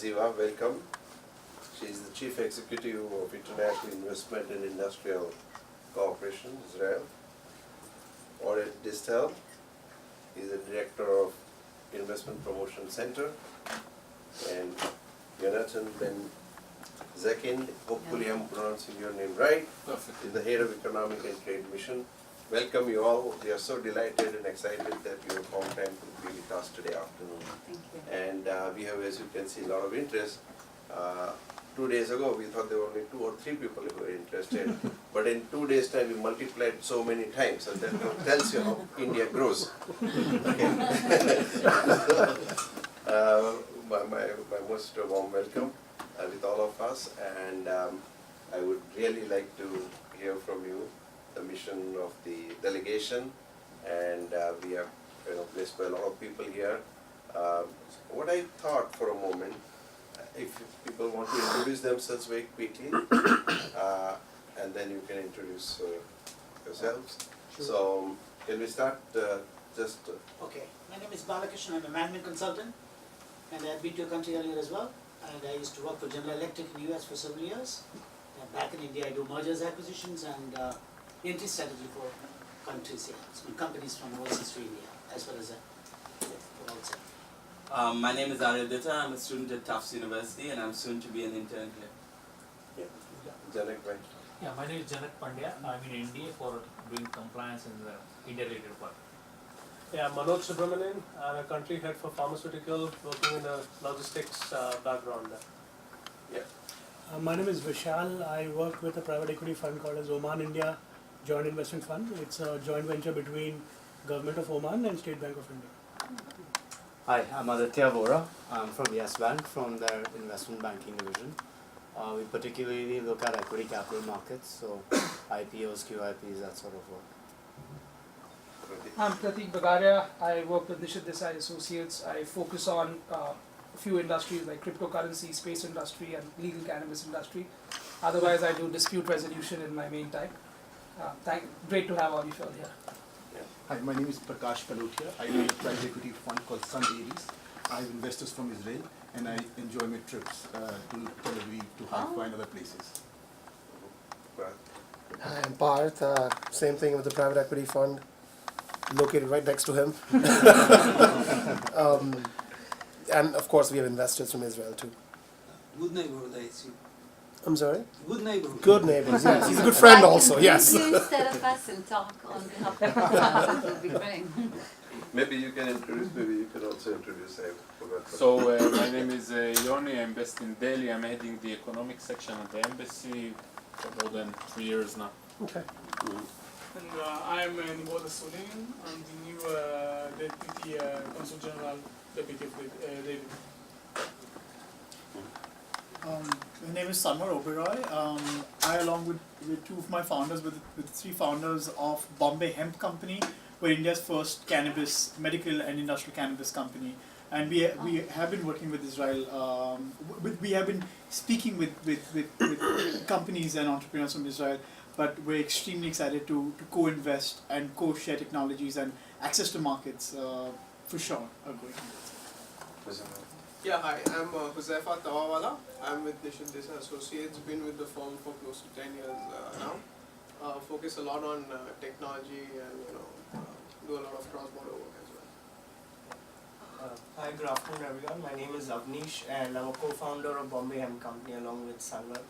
Ziva, welcome. She is the Chief Executive of International Investment and Industrial Cooperation, Israel. Oded Distel is the Director of Investment Promotion Center. And Jonathan Ben Zekin, hopefully I'm pronouncing your name right, is the Head of Economic and Trade Mission. Welcome you all. We are so delighted and excited that you have found time to be with us today afternoon. Thank you. And we have, as you can see, a lot of interest. 2 days ago, we thought there were only 2 or 3 people who were interested. But in 2 days' time, we multiplied so many times. So that tells you how India grows. Okay. My most warm welcome with all of us. And I would really like to hear from you the mission of the delegation. And we are blessed by a lot of people here. What I thought for a moment, if people want to introduce themselves very quickly, and then you can introduce yourselves. Sure. So, can we start Okay, my name is Balakrishnan. I'm a management consultant, and I've been to your country earlier as well. And I used to work for General Electric in the US for several years. And back in India, I do mergers, acquisitions, and entry strategy for countries here, so companies from overseas to India, as well as for outside. My name is Oded. I'm a student at Tufts University and I'm soon to be an intern here. Janak, right? Yeah, my name is Janak Pandya. I'm in India for doing compliance in the India-related work. Yeah, Manoj Subramanian. I'm a country head for pharmaceutical, working in a logistics background. My name is Vishal. I work with a private equity fund called as Oman India Joint Investment Fund. It's a joint venture between Government of Oman and State Bank of India. Hi, I'm Aditya Vora. I'm from Yes Bank, from their investment banking division. We particularly look at equity capital markets, so IPOs, QIPs, that sort of work. I'm Pratik Bagaria. I work with Nishith Desai Associates. I focus on a few industries like cryptocurrency, space industry, and legal cannabis industry. Otherwise, I do dispute resolution in my main time. Great to have all you all here. Hi, my name is Prakash Kalotia. I run a private equity fund called Sun Aries. I have investors from Israel and I enjoy my trips to Tel Aviv, to Haifa and other places. Hi, I'm Parth. Same thing with the private equity fund, located right next to him. And of course, we have investors from Israel too. Good neighborhood, I see. I'm sorry? Good neighborhood. Good neighbors, yes. He's a good friend also, yes. You instead of us and talk on behalf of the class, it would be great. Maybe you can introduce, maybe you can also introduce. I forgot. So, my name is Yoni. I'm based in Delhi. I'm heading the economic section at the embassy for more than 3 years now. Okay. And I'm Niboda Solim. I'm the new Deputy Consul General, Deputy of David. My name is Samar Oberoi. I, along with 2 of my founders, with 3 founders of Bombay Hemp Company, we're India's first cannabis, medical and industrial cannabis company. And we have been working with Israel. We have been speaking with companies and entrepreneurs from Israel, but we're extremely excited to co-invest and co-share technologies and access to markets for sure are going on. Yeah, hi, I'm Huzaifa Tawawala. I'm with Nishith Desai Associates. Been with the firm for close to 10 years now. Focus a lot on technology and do a lot of cross-border work as well. Hi, good afternoon everyone. My name is Avnish and I'm a co-founder of Bombay Hemp Company along with Sanwar.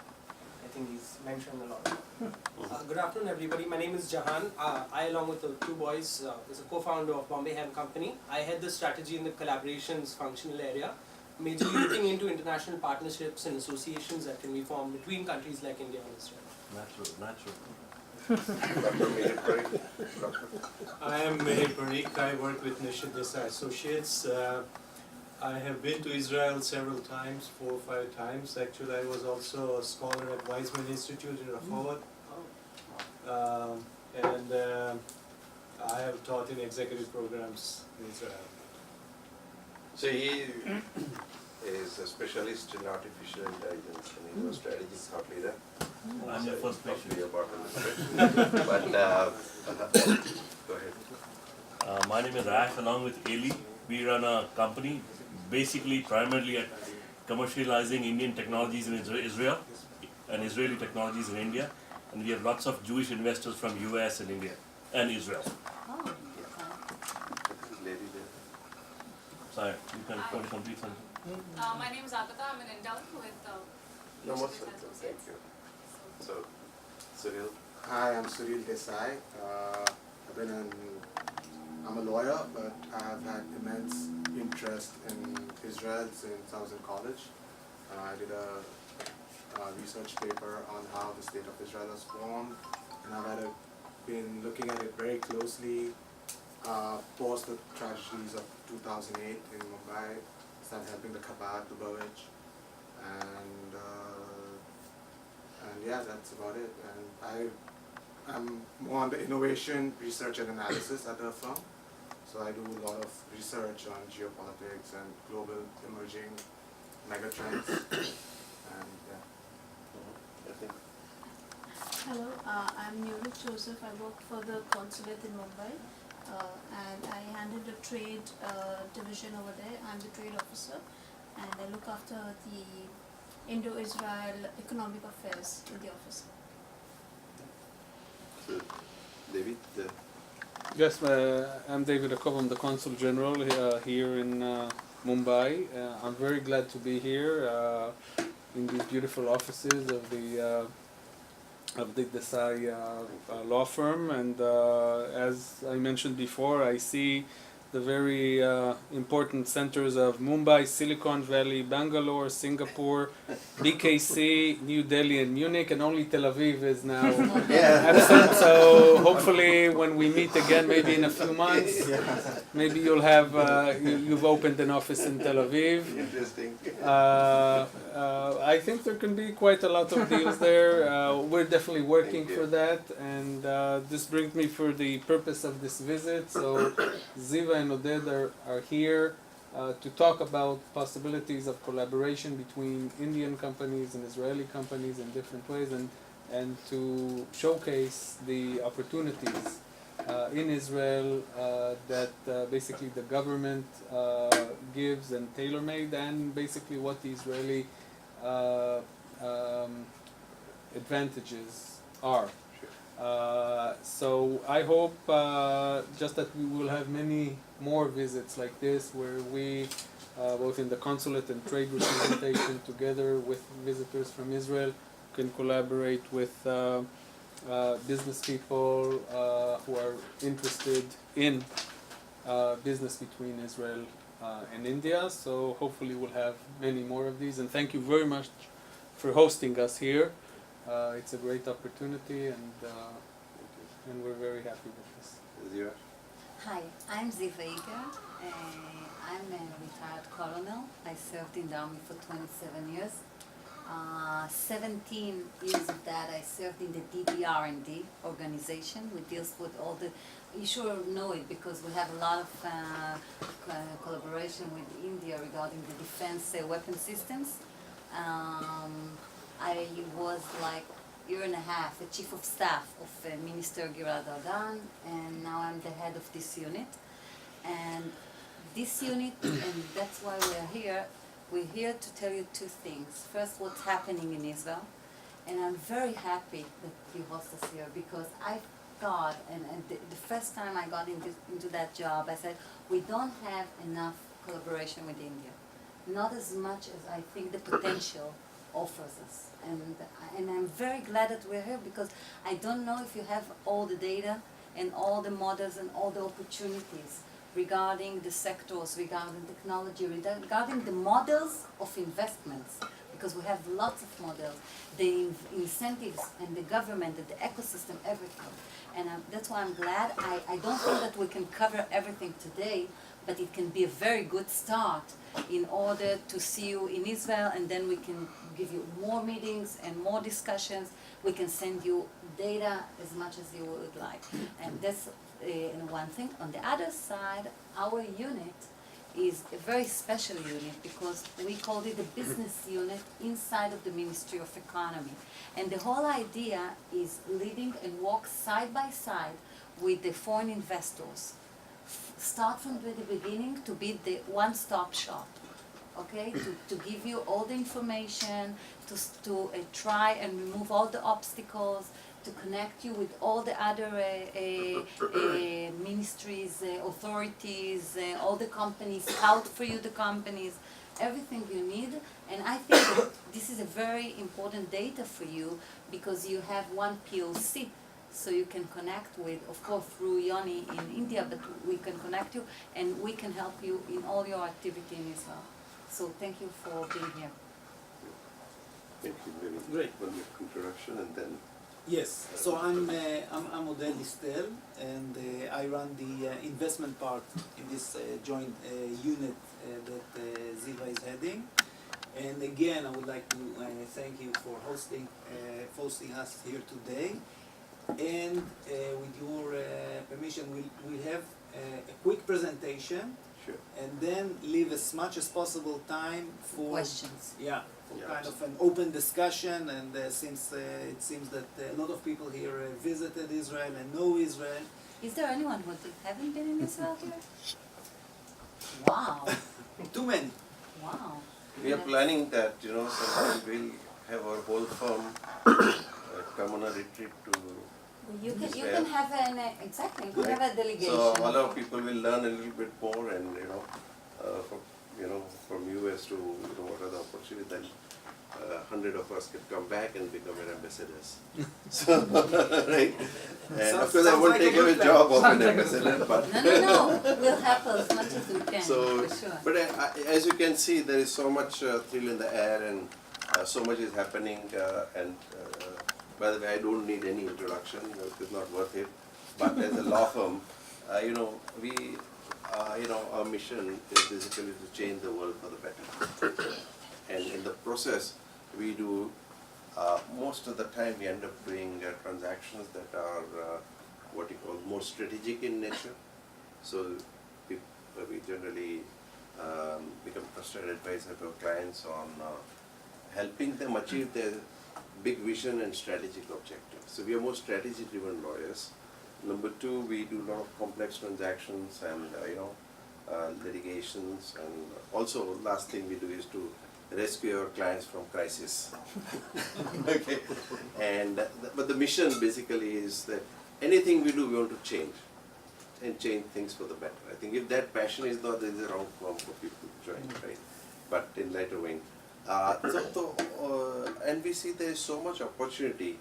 I think he's mentioned a lot. Good afternoon everybody. My name is Jahan. I along with the 2 boys is a co-founder of Bombay Hemp Company. I head the strategy in the collaborations functional area, majorly looking into international partnerships and associations that can be formed between countries like India and Israel. Natural. I am Mehir Parikh. I work with Nishith Desai Associates. I have been to Israel several times, 4 or 5 times. Actually, I was also a scholar at Weizmann Institute in Rehovot. And I have taught in executive programs in Israel. So he is a specialist in artificial intelligence and he was strategic thought leader. I'm the first patient. But go ahead. My name is Rash, along with Eli. We run a company, basically primarily a commercializing Indian technologies in Israel and Israeli technologies in India. And we have lots of Jewish investors from US and India and Israel. Oh, okay. Lady there. Sorry, you can complete something. My name is Agata. I'm an intern with No more, Nishith Desai thank Associates. you. So, Cyril. Hi, I'm Ziva Desai. I'm a lawyer, but I've had immense interest in Israel since I was in college. I did a research paper on how the state of Israel was formed, and I've been looking at it very closely post the tragedies of 2008 in Mumbai. Started helping the Chabad, the Lubavitch, and yeah, that's about it. And I'm more on the innovation, research and analysis at the firm. So I do a lot of research on geopolitics and global emerging megatrends. And yeah. Hello, I'm Nurul Joseph. I work for the consulate in Mumbai, and I handle the trade division over there. I'm the trade officer, and I look after the Indo-Israel economic affairs in the office. So, David. Yes, I'm David Akov. I'm the Consul General here in Mumbai. I'm very glad to be here in these beautiful offices of the Desai law firm. And as I mentioned before, I see the very important centers of Mumbai, Silicon Valley, Bangalore, Singapore, BKC, New Delhi, and Munich, and only Tel Aviv is now absent. So hopefully, when we meet again, maybe in a few months, maybe you'll have you've opened an office in Tel Aviv. Interesting. I think there can be quite a lot of deals there. We're definitely working for that, and this brings me for the purpose of this visit. So Ziva and Oded are here to talk about possibilities of collaboration between Indian companies and Israeli companies in different ways, and to showcase the opportunities in Israel that basically the government gives and tailor-made, and basically what the Israeli advantages are. So I hope just that we will have many more visits like this, where we, both in the consulate and trade representation, together with visitors from Israel, can collaborate with business people who are interested in business between Israel and India. So hopefully we'll have many more of these. And thank you very much for hosting us here. It's a great opportunity, and we're very happy with this. Ziva. Hi, I'm Ziva Eger. I'm a retired colonel. I served in the army for 27 years. 17 years of that I served in the DDR&D organization, which deals with all the, you sure know it because we have a lot of collaboration with India regarding the defense weapon systems. I was like a year and a half the chief of staff of Minister Gilad Ardan, and now I'm the head of this unit. And this unit, and that's why we're here to tell you two things. First, what's happening in Israel, and I'm very happy that you host us here, because I thought, and the first time I got into that job, I said, we don't have enough collaboration with India. Not as much as I think the potential offers us. And I'm very glad that we're here, because I don't know if you have all the data and all the models and all the opportunities regarding the sectors, regarding technology, regarding the models of investments, because we have lots of models, the incentives and the government and the ecosystem, everything. And that's why I'm glad. I don't think that we can cover everything today, but it can be a very good start in order to see you in Israel, and then we can give you more meetings and more discussions. We can send you data as much as you would like. And that's one thing. On the other side, our unit is a very special unit, because we called it a business unit inside of the Ministry of Economy. And the whole idea is leading and walk side by side with the foreign investors. Start from the beginning to be the one-stop shop. okay, to give you all the information, to try and remove all the obstacles, to connect you with all the other ministries, authorities, all the companies, scout for you the companies, everything you need. And I think that this is a very important data for you because you have one POC. So you can connect with, of course, through Yoni in India, but we can connect you and we can help you in all your activity in Israel. So thank you for being here. Thank you very much. Great. One introduction and then. Yes, so I'm Oded Distel, and I run the investment part in this joint unit that Ziva is heading. And again, I would like to thank you for hosting us here today. And with your permission, we'll have a quick presentation. Sure. And then leave as much as possible time for questions. Yeah, for kind of an open discussion. And since it seems that a lot of people here visited Israel and know Israel. Is there anyone who haven't been in Israel here? Wow. Too many. Wow. We are planning that, sometime we'll have our whole firm come on a retreat to You can Israel. have an, exactly, you can Right. have a delegation. So all our people will learn a little bit more and, from US to, what are the opportunities, then 100 of us can come back and become an ambassadors. So, right? And of course I won't take away job of an ambassador, but. No, we'll help as much as we can, So, for sure. but as you can see, there is so much thrill in the air and so much is happening and by the way, I don't need any introduction, it's not worth it. But as a law firm, we, our mission is basically to change the world for the better. And in the process, we do, most of the time we end up doing transactions that are what you call more strategic in nature. So we generally become trusted advisor to our clients on helping them achieve their big vision and strategic objectives. So we are more strategy-driven lawyers. Number two, we do a lot of complex transactions and litigations, and also last thing we do is to rescue our clients from crisis. Okay, and but the mission basically is that anything we do, we want to change and change things for the better. I think if that passion is not, there is a wrong firm for people to join, right? But in lighter vein. And we see there is so much opportunity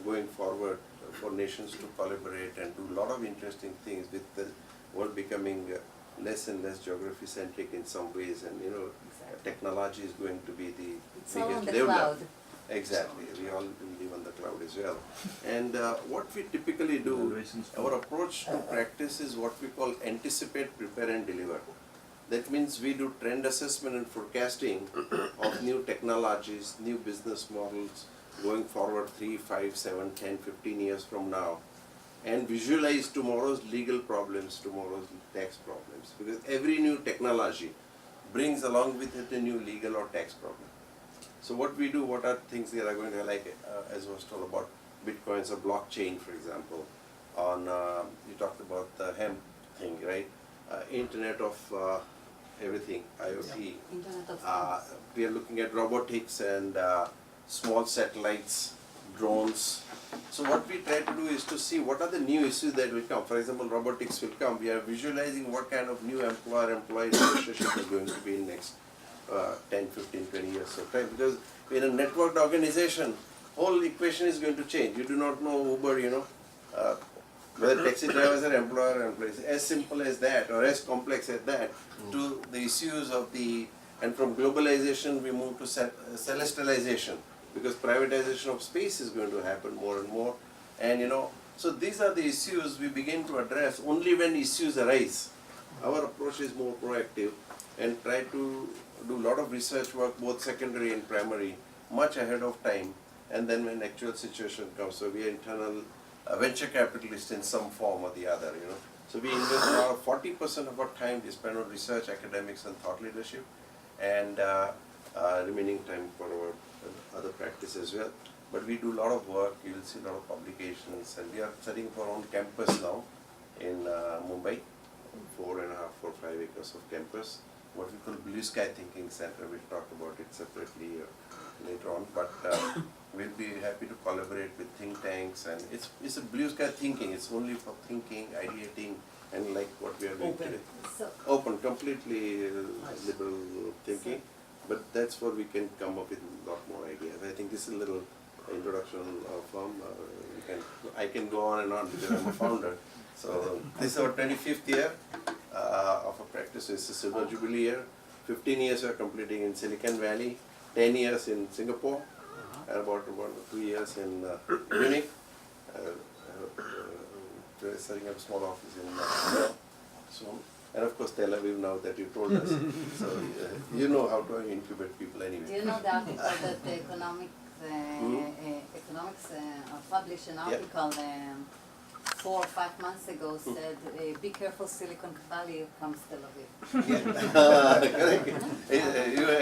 going forward for nations to collaborate and do a lot of interesting things with the world becoming less and less geography centric in some ways, and technology is going to be the It's all on biggest the cloud. Exactly, we all live on the cloud as well. And what we typically do, our approach to practice is what we call anticipate, prepare and deliver. That means we do trend assessment and forecasting of new technologies, new business models going forward 3, 5, 7, 10, 15 years from now, and visualize tomorrow's legal problems, tomorrow's tax problems. Because every new technology brings along with it a new legal or tax problem. So what we do, what are things that are going to, like as was told about Bitcoins or blockchain, for example, on, you talked about the hemp thing, right? Internet of everything, IoT. Internet of Things. We are looking at robotics and small satellites, drones. So what we try to do is to see what are the new issues that will come. For example, robotics will come. We are visualizing what kind of new employer-employee relationship is going to be in next 10, 15, 20 years of time. Because in a networked organization, whole equation is going to change. You do not know Uber, whether taxi drivers are employer or employees. As simple as that or as complex as that to the issues of the, and from globalization we move to celestialization, because privatization of space is going to happen more and more. And so these are the issues we begin to address only when issues arise. Our approach is more proactive and try to do a lot of research work, both secondary and primary, much ahead of time, and then when actual situation comes. So we are internal venture capitalist in some form or the other, So we invest about 40% of our time we spend on research, academics and thought leadership, and remaining time for our other practice as well. But we do a lot of work, you will see a lot of publications, and we are setting up our own campus now in Mumbai, 4.5 or 5 acres of campus. what we call Blue Sky Thinking Center. We'll talk about it separately later on, but we'll be happy to collaborate with think tanks, and it's a blue sky thinking. It's only for thinking, ideating, and like what we are doing Open. today. So, Open, completely liberal thinking, but that's where we can come up with a lot more ideas. I think this is a little introduction from, I can go on and on because I'm a founder. So this is our 25th year of our practice. It's a silver jubilee year. 15 years we are completing in Silicon Valley, 10 years in Singapore, and about 1 or 2 years in Munich. We're setting up a small office in soon. And of course Tel Aviv now that you told us. So you know how to incubate people anyway. do you know the article that the economics published an article 4 or 5 months ago said, be careful Silicon Valley comes Tel Aviv. Correct.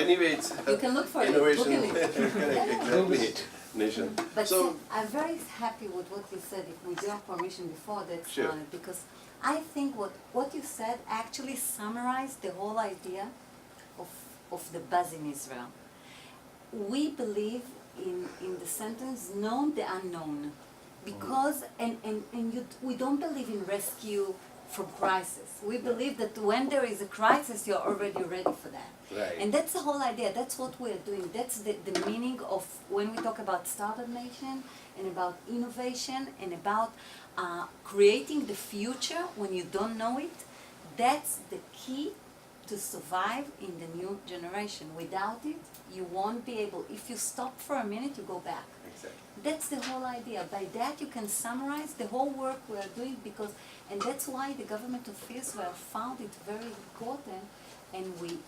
Anyway, it's You can look for innovation. it, Correct, exactly. Nation. But So, see, I'm very happy with what you said, if with your permission before that's Sure. fine, because I think what you said actually summarized the whole idea of the buzz in Israel. We believe in the sentence, known the unknown. Because, we don't believe in rescue from crisis. We believe that when there is a crisis, you're already ready for that. right. And that's the whole idea, that's what we're doing, that's the meaning of when we talk about Startup Nation and about innovation and about creating the future when you don't know it. That's the key to survive in the new generation. Without it, you won't be able, if you stop for a minute, you go back. Exactly. That's the whole idea. By that you can summarize the whole work we are doing, because, and that's why the government of Israel found it very important, and we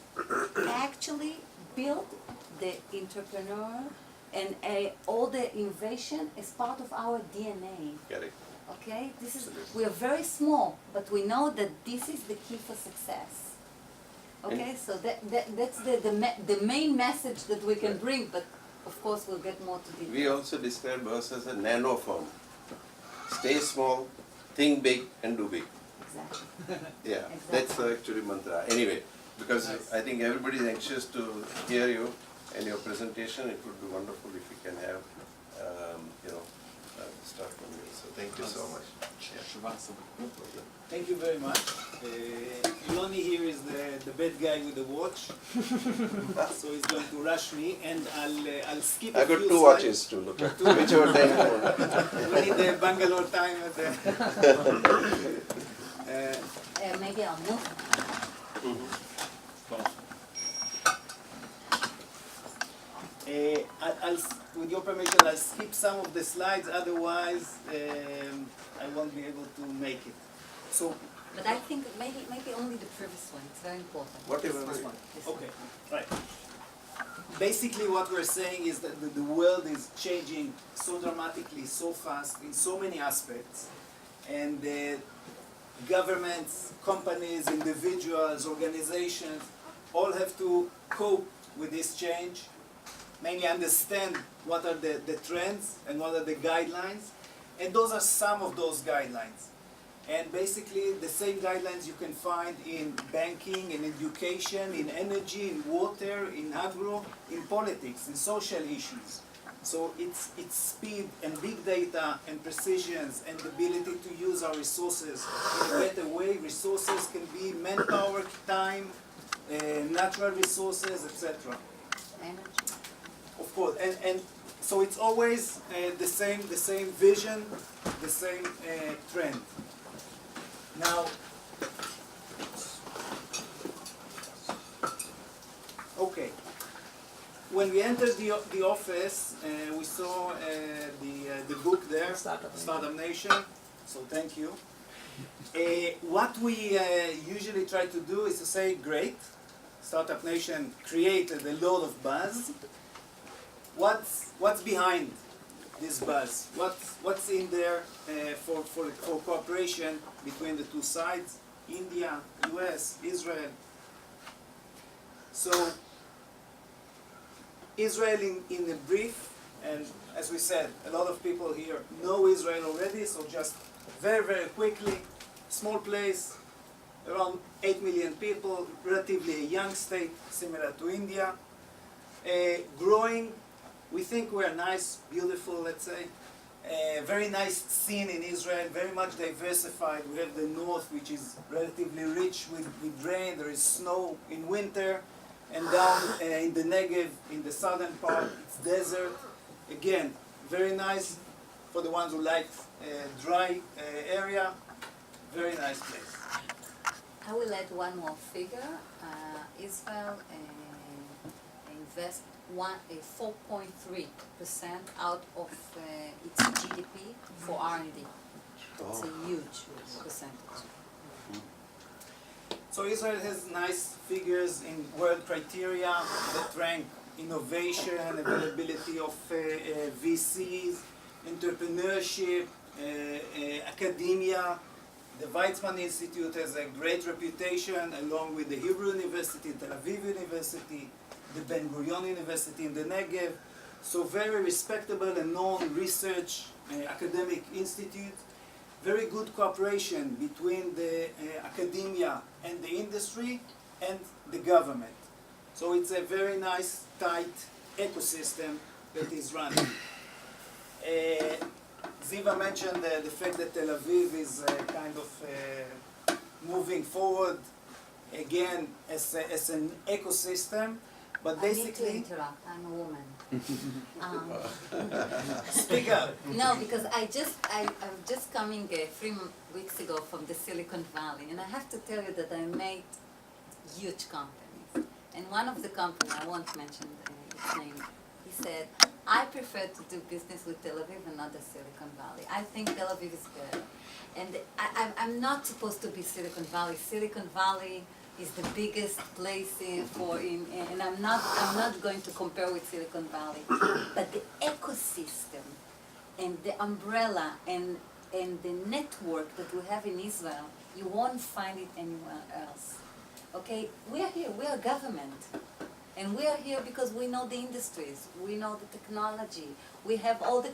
actually built the entrepreneur and all the innovation as part of our DNA. Get it. Okay, this is, we are very small, but we know that this is the key for success. Okay, so that's the main message that we can bring, but of course we'll get more to detail. We also describe us as a nano firm. Stay small, think big, and do big. Exactly. Yeah, that's actually mantra. Anyway, because I think everybody is anxious to hear you and your presentation. It would be wonderful if we can have, start from you. So thank you so much. Thank you very much. Yoni here is the bad guy with the watch, so he's going to rush me, and I'll skip. I got 2 watches to look at. Whichever time you want. We need the Bangalore time at the. Maybe I'll move. With your permission, I'll skip some of the slides. Otherwise, I won't be able to make it. So. But I think maybe only the previous one. It's very important. Whatever. This one. Okay, right. Basically what we're saying is that the world is changing so dramatically, so fast, in so many aspects, and governments, companies, individuals, organizations, all have to cope with this change, mainly understand what are the trends and what are the guidelines, and those are some of those guidelines. And basically the same guidelines you can find in banking, in education, in energy, in water, in agro, in politics, in social issues. So it's speed and big data and precisions and the ability to use our resources in a better way. Resources can be manpower, time, natural resources, etc. Energy. Of course, and so it's always the same vision, the same trend. Now, okay. When we entered the office, we saw the book there, Startup Nation. So thank you. What we usually try to do is to say, great, Startup Nation created a lot of buzz. What's behind this buzz? What's in there for cooperation between the two sides, India, US, Israel? So Israel in a brief, and as we said, a lot of people here know Israel already, so just very, very quickly, small place, around 8 million people, relatively a young state, similar to India. Growing, we think we're nice, beautiful, let's say. Very nice scene in Israel, very much diversified. We have the north, which is relatively rich with rain. There is snow in winter. And down in the Negev, in the southern part, it's desert. Again, very nice for the ones who like dry area. Very nice place. I will add one more figure. Israel invests 4.3% out of its GDP for R&D. It's a huge percentage. So Israel has nice figures in world criteria that rank innovation, availability of VCs, entrepreneurship, academia. The Weizmann Institute has a great reputation, along with the Hebrew University, Tel Aviv University, the Ben Gurion University in the Negev. So very respectable and known research academic institute. Very good cooperation between the academia and the industry and the government. So it's a very nice, tight ecosystem that is running. Ziva mentioned the fact that Tel Aviv is kind of moving forward again as an ecosystem, but basically... I need to interrupt, I'm a woman. Speak up. No, because I'm just coming 3 weeks ago from the Silicon Valley, and I have to tell you that I made huge companies. And one of the companies, I won't mention its name, he said, I prefer to do business with Tel Aviv and not the Silicon Valley. I think Tel Aviv is better. And I'm not supposed to be Silicon Valley. Silicon Valley is the biggest place and I'm not going to compare with Silicon Valley. But the ecosystem and the umbrella and the network that we have in Israel, you won't find it anywhere else. Okay, we are here, we are government. And we are here because we know the industries, we know the technology, we have all the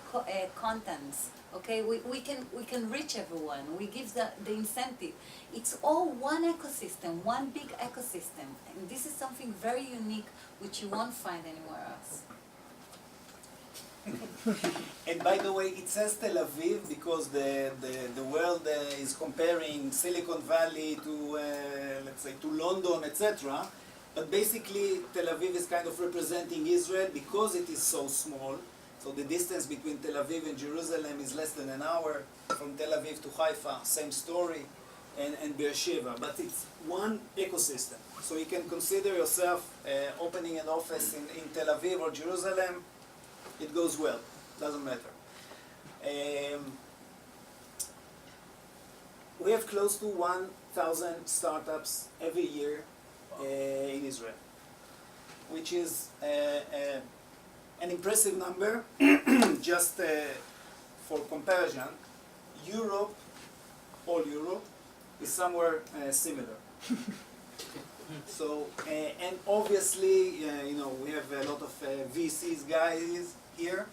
contents, okay? We can reach everyone, we give the incentive. It's all one ecosystem, one big ecosystem. And this is something very unique which you won't find anywhere else. And by the way, it says Tel Aviv because the world is comparing Silicon Valley to, let's say, to London, etc. But basically, Tel Aviv is kind of representing Israel because it is so small. So the distance between Tel Aviv and Jerusalem is less than an hour. From Tel Aviv to Haifa, same story, and Beersheba. But it's one ecosystem. So you can consider yourself opening an office in Tel Aviv or Jerusalem. It goes well, doesn't matter. We have close to 1,000 startups every year in Israel, which is an impressive number. Just for comparison, Europe, all Europe, is somewhere similar. So, and obviously, you know, we have a lot of VCs guys here.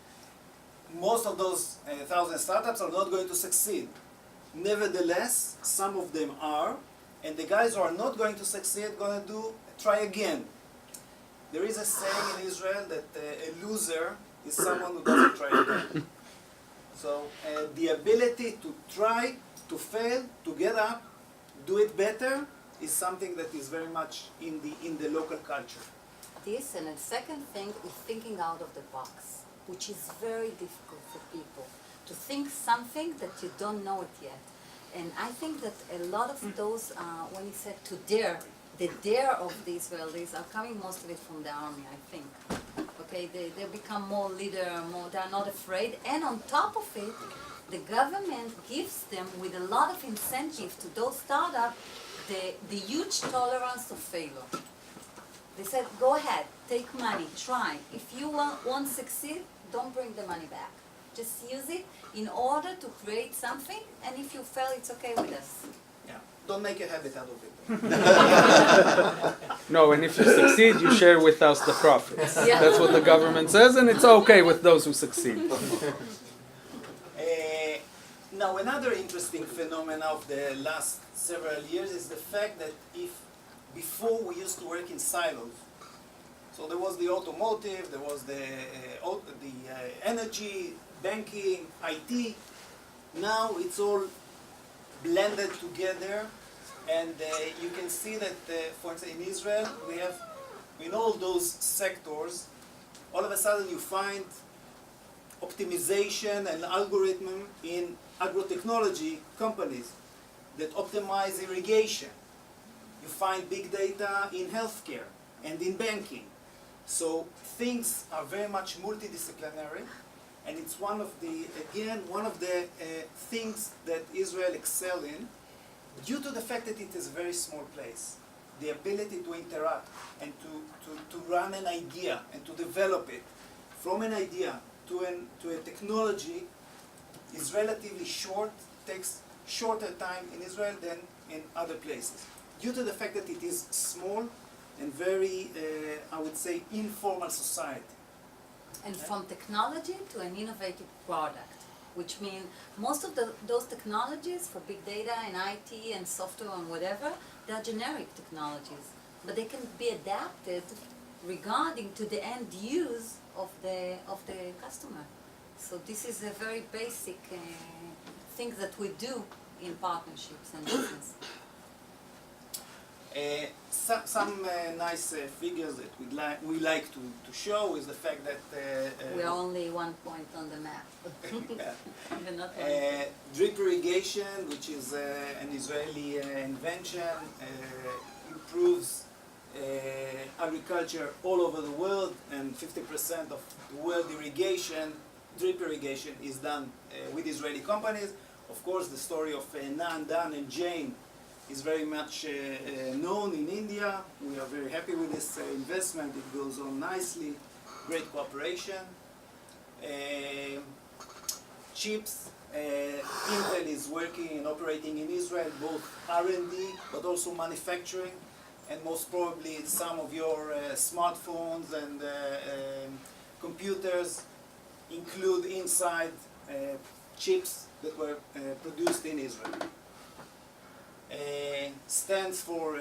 Most of those 1,000 startups are not going to succeed. Nevertheless, some of them are, and the guys who are not going to succeed are going to try again. There is a saying in Israel that a loser is someone who doesn't try again. So the ability to try, to fail, to get up, do it better, is something that is very much in the local culture. This, and the second thing is thinking out of the box, which is very difficult for people to think something that you don't know it yet. And I think that a lot of those, when he said to dare, the dare of the Israelis are coming most of it from the army, I think. Okay, they become more leader, they're not afraid. And on top of it, the government gives them with a lot of incentive to those startups the huge tolerance of failure. They said, go ahead, take money, try. If you won't succeed, don't bring the money back. Just use it in order to create something, and if you fail, it's okay with us. Yeah. Don't make a habit out of it. No, and if you succeed, you share with us the profits. Yeah. That's what the government says, and it's okay with those who succeed. Now, another interesting phenomenon of the last several years is the fact that if before we used to work in silos, so there was the automotive, there was the energy, banking, IT. Now it's all blended together, and you can see that, for instance, in Israel, we have, in all those sectors, all of a sudden you find optimization and algorithm in agrotechnology companies that optimize irrigation. You find big data in healthcare and in banking. So things are very much multidisciplinary, and it's one of the things that Israel excel in, due to the fact that it is a very small place. The ability to interact and to run an idea and to develop it from an idea to a technology is relatively short, takes shorter time in Israel than in other places, due to the fact that it is small and very, I would say, informal society. And from technology to an innovative product, which means most of those technologies for big data and IT and software and whatever, they are generic technologies, but they can be adapted regarding to the end use of the customer. So this is a very basic thing that we do in partnerships and business. Some nice figures that we like to show is the fact that we are only 1 point on the map. We're not drip irrigation, which is an Israeli invention, improves agriculture all over the world, and 50% of the world irrigation, drip irrigation, is done with Israeli companies. Of course, the story of Nan, Dan, and Jane is very much known in India. We are very happy with this investment. It goes on nicely, great cooperation. Chips, Intel is working and operating in Israel, both R&D but also manufacturing, and most probably some of your smartphones and computers include inside chips that were produced in Israel. Stands for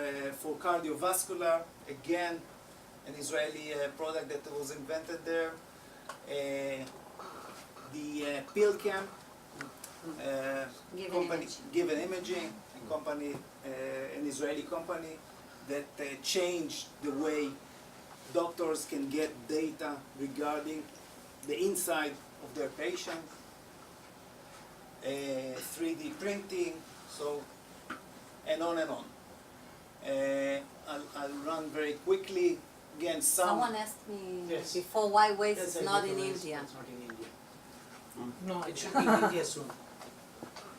cardiovascular, again, an Israeli product that was invented there. The PillCam company, Given Imaging, a company, an Israeli company that changed the way doctors can get data regarding the inside of their patient. 3D printing, so, and on and on. I'll run very quickly. Again, someone asked me before why waste is not in India. It's not in India. No, it should be in India soon.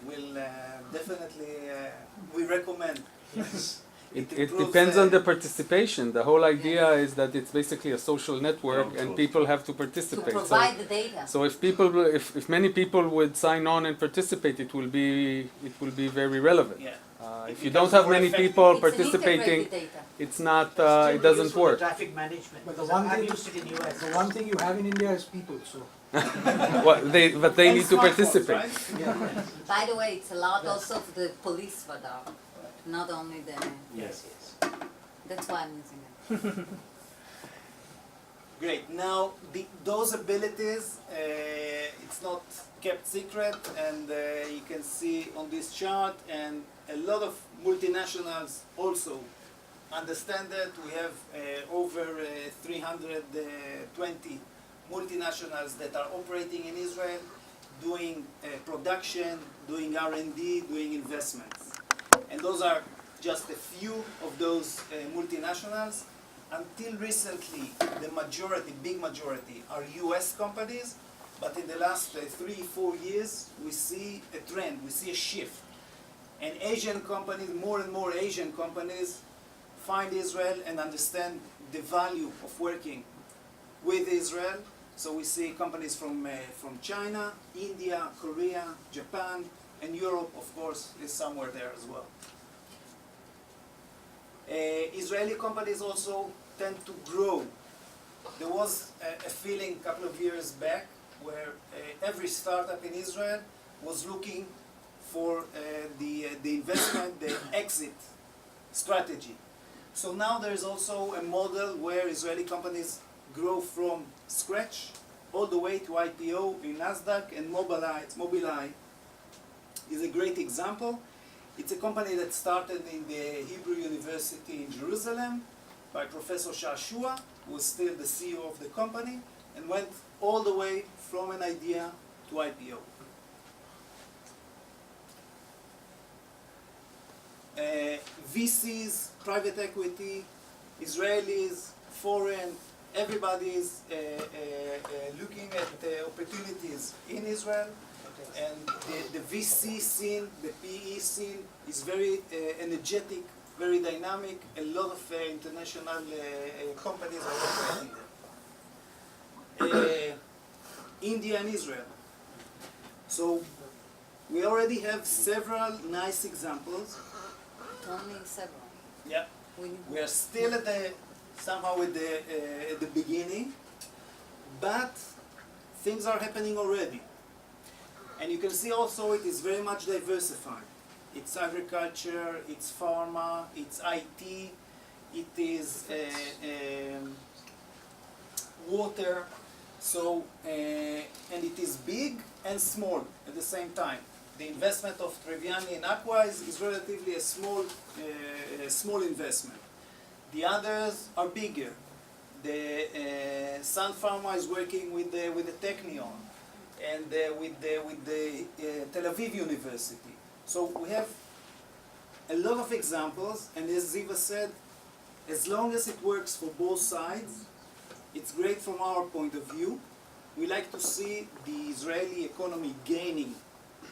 We'll definitely, we recommend. Yes. It depends on the participation. The whole idea is that it's basically a social network, and people have to participate. To provide the data. So if many people would sign on and participate, it will be very relevant. Yeah. If you don't have many people participating, it's not. It doesn't work. Traffic management. But the one thing you have in India is people. So. But they need to participate. Right? Yeah. By the way, it's allowed also for the police radar, not only the. Yes. That's why I'm using it. Great. Now, those abilities, it's not kept secret, and you can see on this chart, and a lot of multinationals also understand that. We have over 320 multinationals that are operating in Israel, doing production, doing R&D, doing investments. And those are just a few of those multinationals. Until recently, the majority, big majority, are US companies, but in the last 3-4 years, we see a trend, we see a shift. And Asian companies, more and more Asian companies, find Israel and understand the value of working with Israel. So we see companies from China, India, Korea, Japan, and Europe, of course, is somewhere there as well. Israeli companies also tend to grow. There was a feeling a couple of years back where every startup in Israel was looking for the investment, the exit strategy. So now there is also a model where Israeli companies grow from scratch all the way to IPO in Nasdaq, and Mobileye is a great example. It's a company that started in the Hebrew University in Jerusalem by Professor Shashua, who was still the CEO of the company, and went all the way from an idea to IPO. VCs, private equity, Israelis, foreign, everybody is looking at opportunities in Israel, and the VC scene, the PE scene is very energetic, very dynamic. A lot of international companies are operating there. India and Israel. So we already have several nice examples. Only several. Yeah. We are still at somehow at the beginning, but things are happening already. And you can see also it is very much diversified. It's agriculture, it's pharma, it's IT, it is water. So, and it is big and small at the same time. The investment of Treviani in Aqua is relatively a small investment. The others are bigger. The Sun Pharma is working with the Technion and with the Tel Aviv University. So we have a lot of examples, and as Ziva said, as long as it works for both sides, it's great from our point of view. We like to see the Israeli economy gaining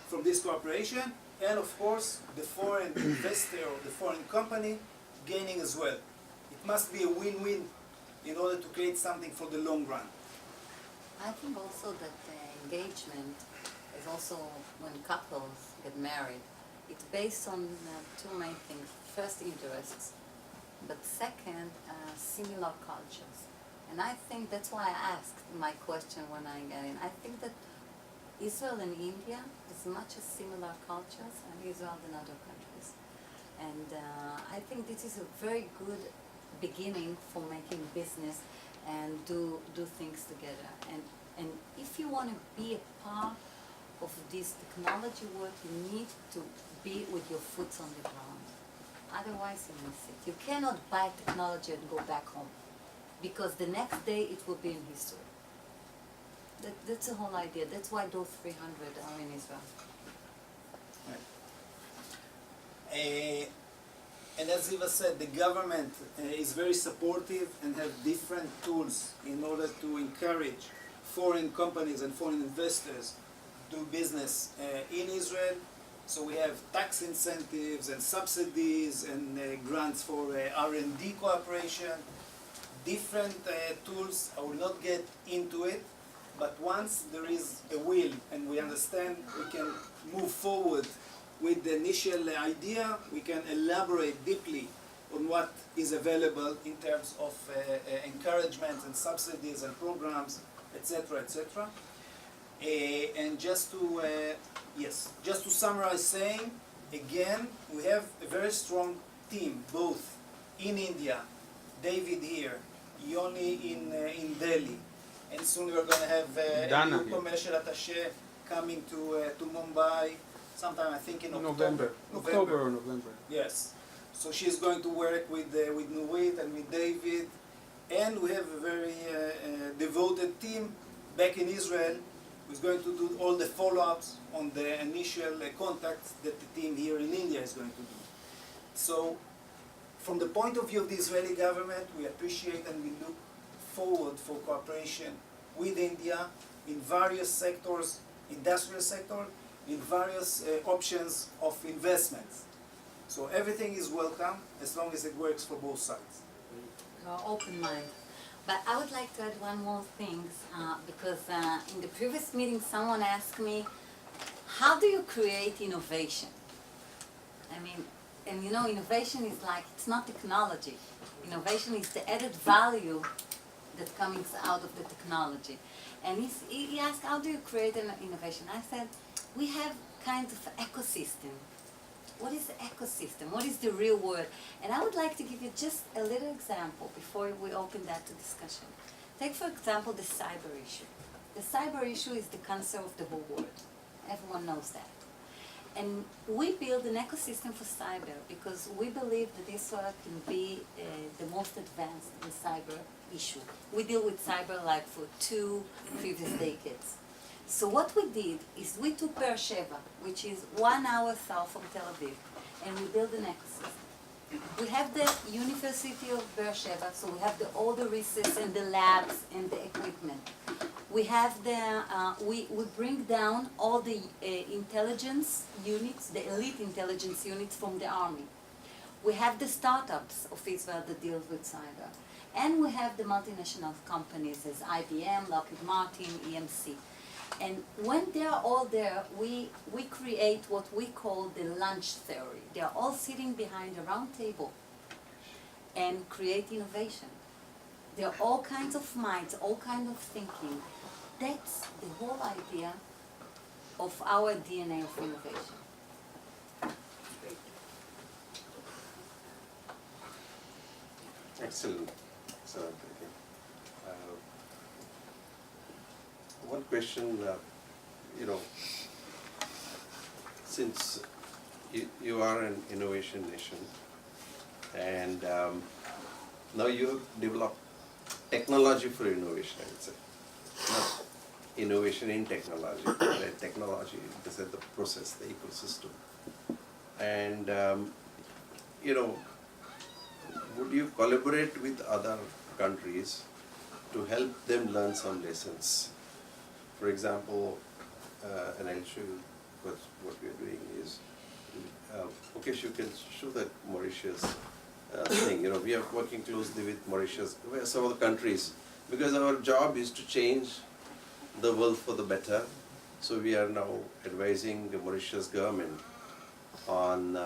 from this cooperation, and of course the foreign investor or the foreign company gaining as well. It must be a win-win in order to create something for the long run. I think also that engagement is also when couples get married. It's based on two main things. First, interests, but second, similar cultures. And I think that's why I asked my question when I got in. I think that Israel and India is much as similar cultures and Israel than other countries. And I think this is a very good beginning for making business and do things together. And if you want to be a part of this technology work, you need to be with your foot on the ground. Otherwise you miss it. You cannot buy technology and go back home, because the next day it will be in history. That's the whole idea. That's why those 300 are in Israel. Right. And as Ziva said, the government is very supportive and have different tools in order to encourage foreign companies and foreign investors to do business in Israel. So we have tax incentives and subsidies and grants for R&D cooperation, different tools. I will not get into it, but once there is a will and we understand we can move forward with the initial idea, we can elaborate deeply on what is available in terms of encouragement and subsidies and programs, etc., etc. And just to summarize, saying again, we have a very strong team, both in India, David here, Yoni in Delhi, and soon we're going to have a new commercial attaché coming to Mumbai, sometime I think in October. October or November. Yes. So she's going to work with Nurit and with David, and we have a very devoted team back in Israel who's going to do all the follow-ups on the initial contacts that the team here in India is going to do. So from the point of view of the Israeli government, we appreciate and we look forward for cooperation with India in various sectors, industrial sector, in various options of investments. So everything is welcome as long as it works for both sides. Open mind. But I would like to add one more thing, because in the previous meeting someone asked me, how do you create innovation? I mean, and you know, innovation is like, it's not technology. Innovation is the added value that comes out of the technology. And he asked, how do you create an innovation? I said, we have kind of ecosystem. What is the ecosystem? What is the real word? And I would like to give you just a little example before we open that to discussion. Take, for example, the cyber issue. The cyber issue is the cancer of the whole world. Everyone knows that. And we build an ecosystem for cyber because we believe that Israel can be the most advanced in cyber issue. We deal with cyber like for 2 previous decades. So what we did is we took Beersheba, which is 1 hour south from Tel Aviv, and we built an ecosystem. We have the University of Beersheba, so we have all the research and the labs and the equipment. We have we bring down all the intelligence units, the elite intelligence units from the army. We have the startups of Israel that deal with cyber. And we have the multinational companies as IBM, Lockheed Martin, EMC. And when they are all there, we create what we call the lunch theory. They are all sitting behind a round table and create innovation. There are all kinds of minds, all kinds of thinking. That's the whole idea of our DNA of innovation. Excellent. Excellent. Okay. One question, since you are an innovation nation, and now you have developed technology for innovation, I would say. Not innovation in technology, right? Technology, this is the process, the ecosystem. And, would you collaborate with other countries to help them learn some lessons? For example, and I'll show you what we are doing is, Mukesh, you can show that Mauritius thing. We are working closely with Mauritius, some of the countries, because our job is to change the world for the better. So we are now advising the Mauritius government on,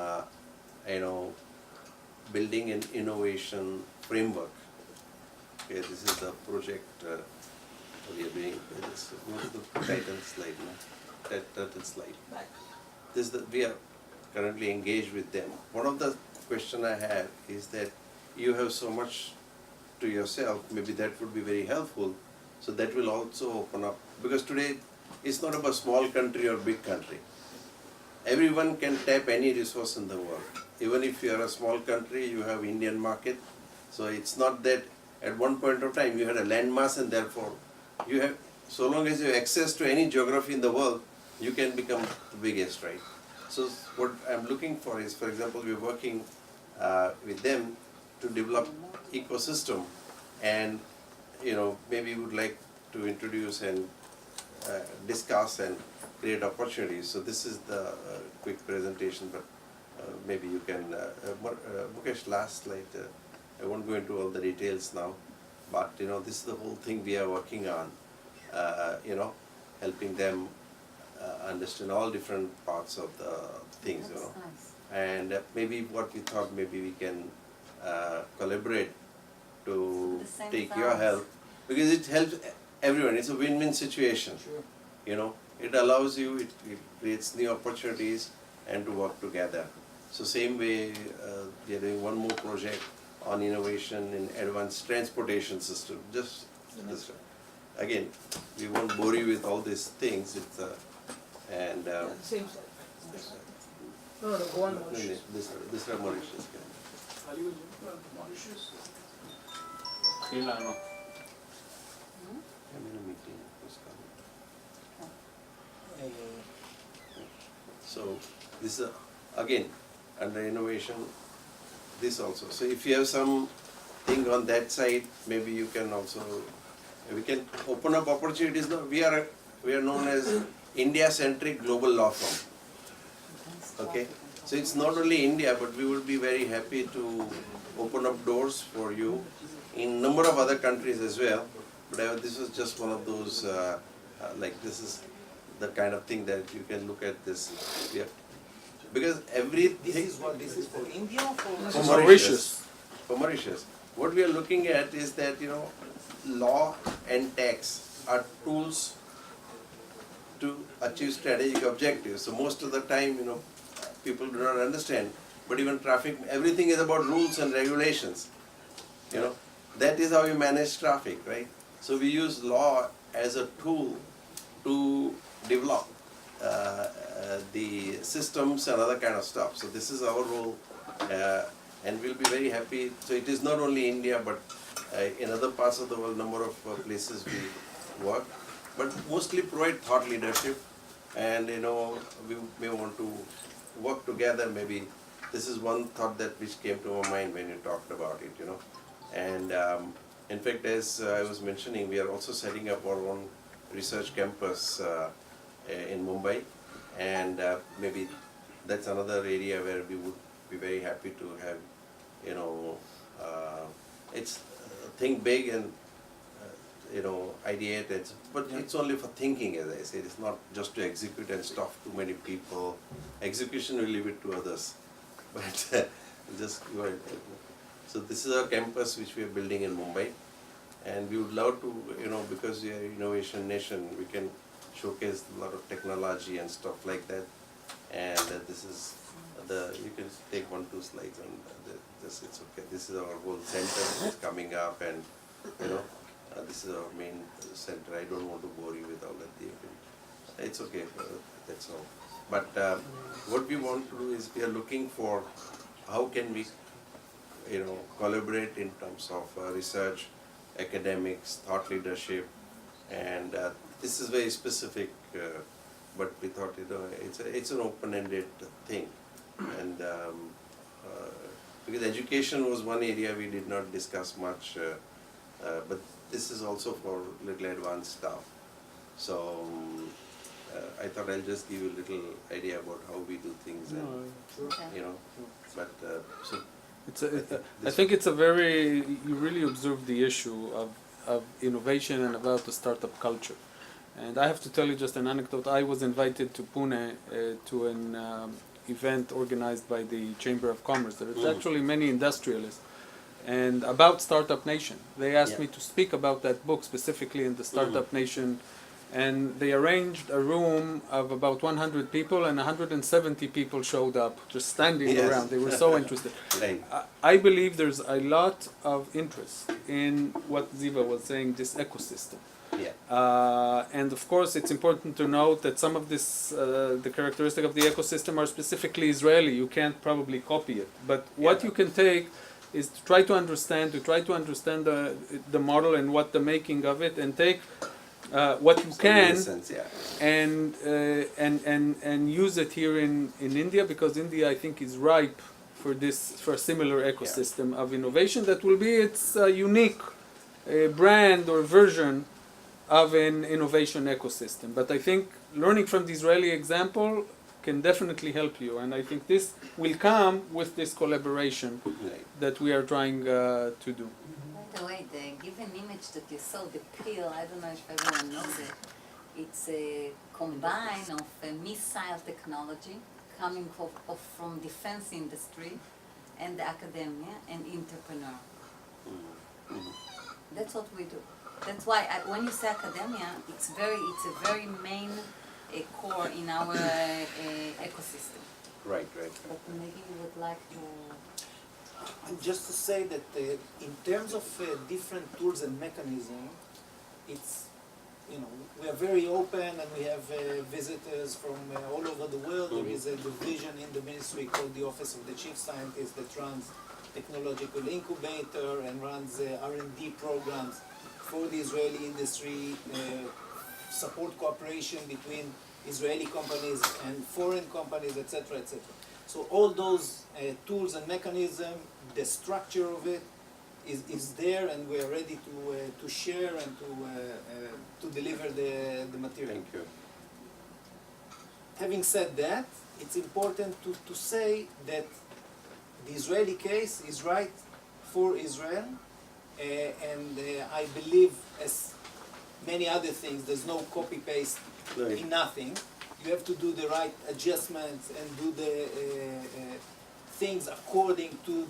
building an innovation framework. Okay, this is the project we are doing. This is the title slide now. Title slide. This is we are currently engaged with them. One of the question I have is that you have so much to yourself. Maybe that would be very helpful. So that will also open up, because today it's not about small country or big country. Everyone can tap any resource in the world. Even if you are a small country, you have Indian market. So it's not that at one point of time you had a landmass and therefore you have, so long as you have access to any geography in the world, you can become the biggest, right? So what I'm looking for is, for example, we're working with them to develop ecosystem, and maybe we would like to introduce and discuss and create opportunities. So this is the quick presentation, but maybe you can, Mukesh, last slide. I won't go into all the details now, but this is the whole thing we are working on. Helping them understand all different parts of the things. That's nice. And maybe what we thought, maybe we can collaborate to take your help, because it helps everyone. It's a win-win situation. Sure. It allows you, it creates new opportunities and to work together. So same way, we are doing one more project on innovation in advanced transportation system. Just this, again, we won't bore you with all these things. It's and Same slide. No, go on, Mauritius. This is Mauritius. Are you Mauritius? Hilano. I'm in a meeting. So this is again under innovation. This also. So if you have some thing on that side, maybe you can also. We can open up opportunities. No, we are known as India-centric global law firm. Okay. So it's not only India, but we would be very happy to open up doors for you in number of other countries as well. But this was just one of those, this is the kind of thing that you can look at this. Yeah. Because everything. This is for India or for Mauritius? For Mauritius. What we are looking at is that, law and tax are tools to achieve strategic objectives. So most of the time, people do not understand. But even traffic, everything is about rules and regulations. That is how you manage traffic, right? So we use law as a tool to develop the systems and other kind of stuff. So this is our role, and we'll be very happy. So it is not only India, but in other parts of the world, number of places we work, but mostly provide thought leadership, and we may want to work together. Maybe this is one thought that which came to my mind when you talked about it, and in fact, as I was mentioning, we are also setting up our own research campus in Mumbai, and maybe that's another area where we would be very happy to have, it's think big and ideate it, but it's only for thinking, as I said. It's not just to execute and stuff too many people. Execution will leave it to others, but just go ahead. So this is our campus which we are building in Mumbai, and we would love to, because we are an innovation nation, we can showcase a lot of technology and stuff like that. And this is you can take 1-2 slides on this. It's okay. This is our whole center is coming up, and this is our main center. I don't want to bore you with all that. It's okay. That's all. But what we want to do is we are looking for how can we, collaborate in terms of research, academics, thought leadership, and this is very specific. But we thought it's an open-ended thing, and because education was one area we did not discuss much, but this is also for little advanced stuff. So I thought I'll just give you a little idea about how we do things, and but so. I think it's a very, you really observe the issue of innovation and about the startup culture. And I have to tell you just an anecdote. I was invited to Pune to an event organized by the Chamber of Commerce. There's actually many industrialists, and about Startup Nation. They asked me to speak about that book, specifically in the Startup Nation, and they arranged a room of about 100 people, and 170 people showed up, just standing around. They were so interested. I believe there's a lot of interest in what Ziva was saying, this ecosystem. And of course, it's important to note that some of this, the characteristic of the ecosystem are specifically Israeli. You can't probably copy it. But what you can take is to try to understand the model and what the making of it, and take what you can and use it here in India, because India, I think, is ripe for a similar ecosystem of innovation that will be its unique brand or version of an innovation ecosystem. But I think learning from the Israeli example can definitely help you, and I think this will come with this collaboration that we are trying to do. By the way, the given image that you saw, the pill, I don't know if everyone knows it, it's a combine of a missile technology coming from defense industry and academia and entrepreneur. That's what we do. That's why when you say academia, it's a very main core in our ecosystem. Right. But maybe you would like to. Just to say that in terms of different tools and mechanisms, it's, we are very open, and we have visitors from all over the world. There is a division in the ministry called the Office of the Chief Scientist that runs technological incubator and runs R&D programs for the Israeli industry, support cooperation between Israeli companies and foreign companies, etc., etc. So all those tools and mechanisms, the structure of it is there, and we are ready to share and to deliver the material. Thank you. Having said that, it's important to say that the Israeli case is right for Israel, and I believe, as many other things, there's no copy-paste in nothing. You have to do the right adjustments and do the things according to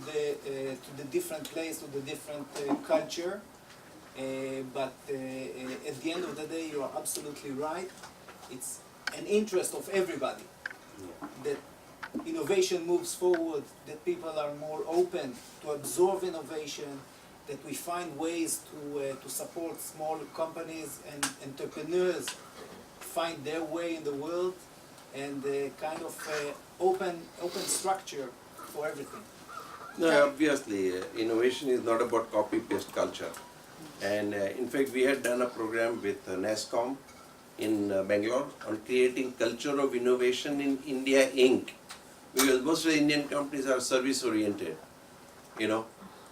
the different place, to the different culture. But at the end of the day, you are absolutely right. It's an interest of everybody. That innovation moves forward, that people are more open to absorb innovation, that we find ways to support small companies and entrepreneurs find their way in the world, and kind of open structure for everything. No, obviously, innovation is not about copy-paste culture. And in fact, we had done a program with NASSCOM in Bangalore on creating culture of innovation in India Inc. Because most of the Indian companies are service-oriented, you know,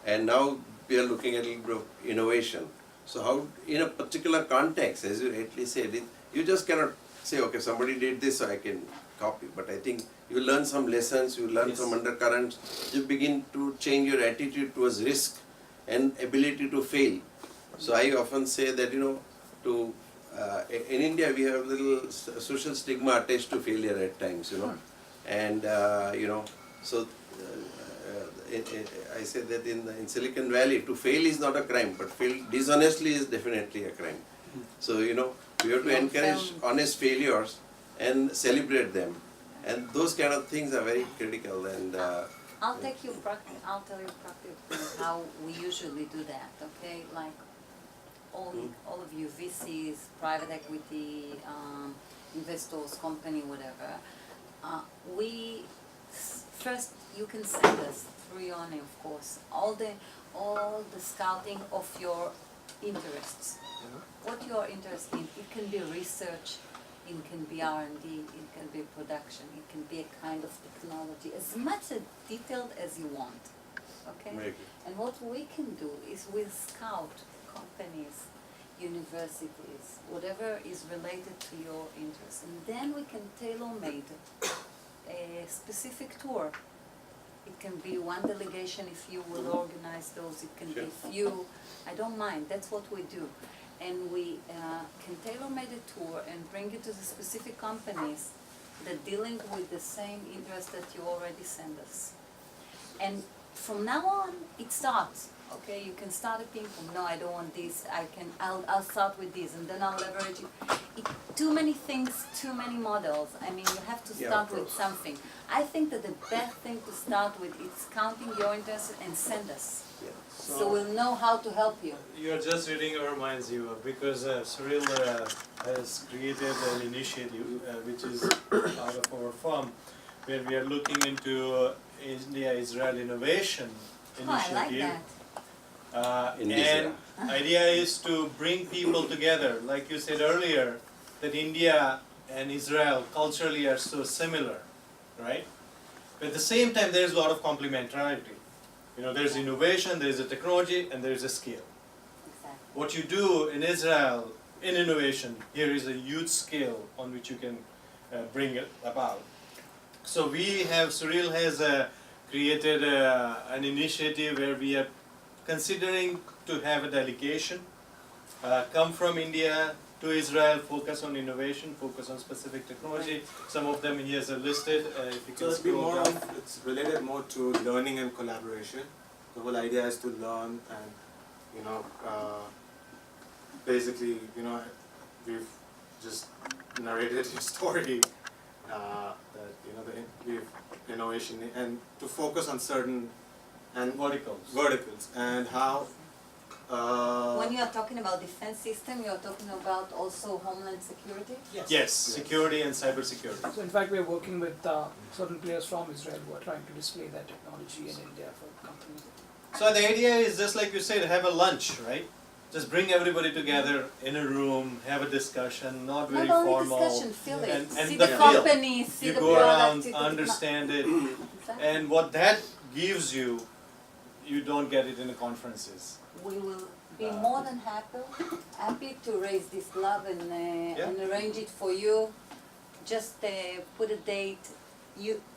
and now we are looking at a little bit of innovation. So how, in a particular context, as you rightly said, you just cannot say, okay, somebody did this, so I can copy. But I think you learn some lessons, you learn some undercurrents, you begin to change your attitude towards risk and ability to fail. So I often say that, you know, in India we have a little social stigma attached to failure at times, you know. And, you know, so I say that in Silicon Valley, to fail is not a crime, but fail dishonestly is definitely a crime. So, you know, we have to encourage honest failures and celebrate them. And those kind of things are very critical. And I'll tell you practically how we usually do that, okay? Like all of you VCs, private equity, investors, company, whatever. First you can send us through Yoni, of course, all the scouting of your interests. What you are interested in. It can be research, it can be R&D, it can be production, it can be a kind of technology, as much detailed as you want, okay? And what we can do is we scout companies, universities, whatever is related to your interests, and then we can tailor-made a specific tour. It can be one delegation if you will organize those, it can be few, I don't mind, that's what we do. And we can tailor-made a tour and bring you to the specific companies that dealing with the same interest that you already send us. And from now on, it starts. Okay, you can start a ping pong. No, I don't want this. I'll start with this, and then I'll leverage it. Too many things, too many models. I mean, you have to start with something. I think that the best thing to start with is counting your interest and send us. So we'll know how to help you. You are just reading our minds, Ziva, because Cyril has created an initiative which is out of our firm, where we are looking into India-Israel Innovation Initiative. I like that. And idea is to bring people together, like you said earlier, that India and Israel culturally are so similar, right? But at the same time, there's a lot of complementarity. You know, there's innovation, there's a technology, and there's a skill. Exactly. What you do in Israel in innovation, here is a huge scale on which you can bring it about. So Cyril has created an initiative where we are considering to have a delegation come from India to Israel, focus on innovation, focus on specific technology. Some of them he has listed. If you can scroll down. It's related more to learning and collaboration. The whole idea is to learn and, you know, basically, you know, we've just narrated your story that, you know, we've innovation and to focus on certain verticals and how. When you are talking about defense system, you are talking about also homeland security? Yes, security and cyber security. So in fact, we are working with certain players from Israel who are trying to display that technology in India for companies. So the idea is just like you said, have a lunch, right? Just bring everybody together in a room, have a discussion, not very formal. Discussion, feel it. And see the company, see you the go product, around, understand it, and what that gives you, you don't get it in the conferences. We will be more than happy to raise this love and arrange it for you. Just put a date.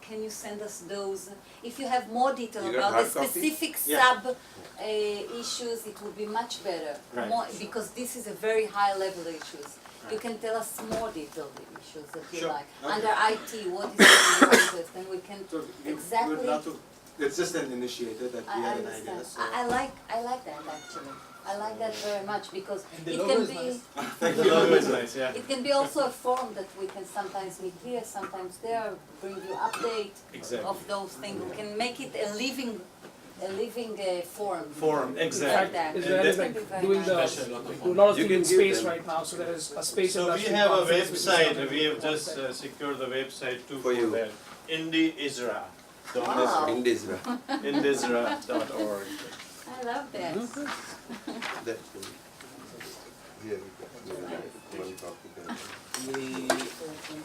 Can you send us those? If you have more detail about the specific sub issues, it will be much better. Right. More, because this is a very high level issues. Right. You can tell us more detailed issues that you like. Okay. Under IT, what is your interest? And we can We would love to It's just an initiative that we I had an understand. idea. So. I like that actually. I like that very much because the it logo can is be nice. Thank The you. logo is nice, yeah. it can be also a forum that we can sometimes meet here, sometimes there, bring you update Exactly. of those things. We can make it a living forum. Forum, exactly. Like that. Is And there that- is can be like very doing nice. the do a lot of You things in can give space them- right now. So there is a space So we industry. have a conference which is website, coming. we have just secured the website too For you. that. Indisra. Wow. Indisra. Indisra.org. I love that. That here we go. One copy there.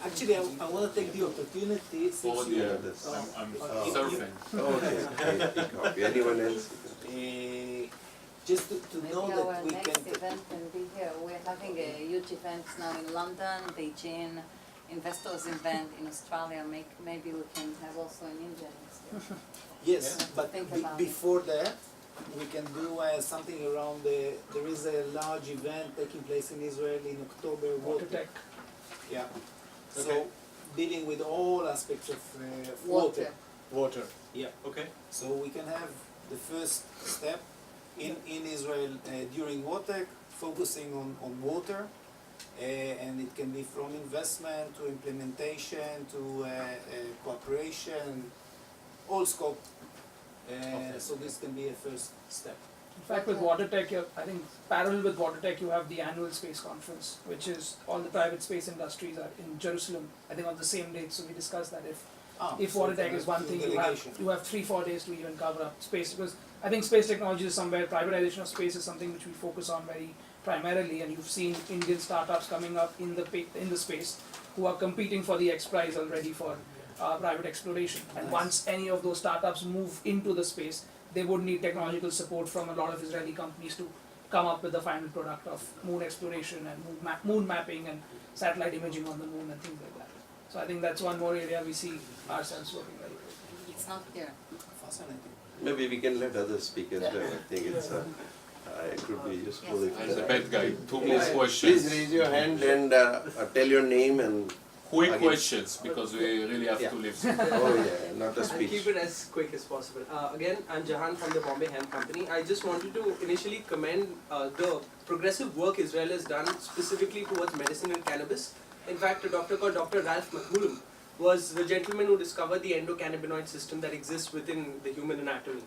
Actually, I want to take the opportunity since Forward you, the others. I'm you- surfing. Oh, okay. Copy. Anyone else? just to know Maybe that our we next can. event can be here. We're having a huge event now in London, Beijing, investors event in Australia. Maybe we can have also in India next year. Yes, but Think about it. before that, we can do something around there is a large event taking place in Israel in October. Water tech. Yeah. Okay. So dealing with all aspects of water. Water. Yeah. Okay. So we can have the first step in Israel during WATEC, focusing on water, and it can be from investment to implementation to cooperation, all scope. So this can be a first step. In fact, with water tech, I think parallel with water tech, you have the annual space conference, which is all the private space industries are in Jerusalem. I think on the same date. So we discussed that if so water we can tech is have one two thing, delegation. you have 3-4 days to even cover up space, because I think space technology is somewhere privatization of space is something which we focus on very primarily, and you've seen Indian startups coming up in the space who are competing for the X Prize already for private exploration. And Nice. once any of those startups move into the space, they would need technological support from a lot of Israeli companies to come up with the final product of moon exploration and moon mapping and satellite imaging on the moon and things like that. So I think that's one more area we see ourselves working very well. It's not here. Fascinating. Maybe we can let others speak as well. I think it could be useful if. I'm the bad guy. Two more Please questions. raise your hand and tell your name and. Quick Again. questions, because we really have to leave soon. Oh yeah, not a I'll speech. keep it as quick as possible. Again, I'm Jahan from the Bombay Hemp Company. I just wanted to initially commend the progressive work Israel has done specifically towards medicine and cannabis. In fact, a doctor called Dr. Ralph McMullen was the gentleman who discovered the endocannabinoid system that exists within the human anatomy.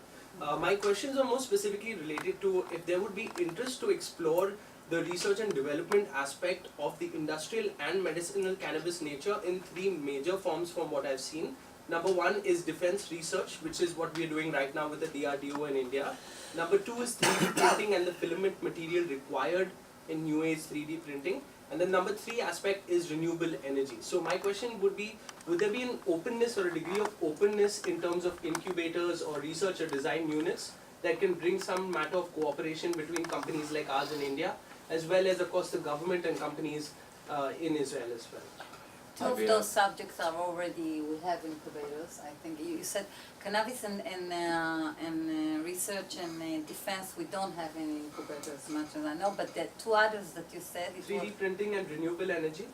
My questions are more specifically related to if there would be interest to explore the research and development aspect of the industrial and medicinal cannabis nature in 3 major forms from what I've seen. Number 1 is defense research, which is what we're doing right now with the DRDO in India. Number 2 is 3D printing and the filament material required in new age 3D printing. And then number 3 aspect is renewable energy. So my question would be, would there be an openness or a degree of openness in terms of incubators or research or design units that can bring some matter of cooperation between companies like ours in India, as well as of course the government and companies in Israel as well? Two of those subjects are already, we have incubators. I think you said cannabis and research and defense, we don't have any incubators as much as I know, but the 2 others that you said, it 3D printing and renewable energy?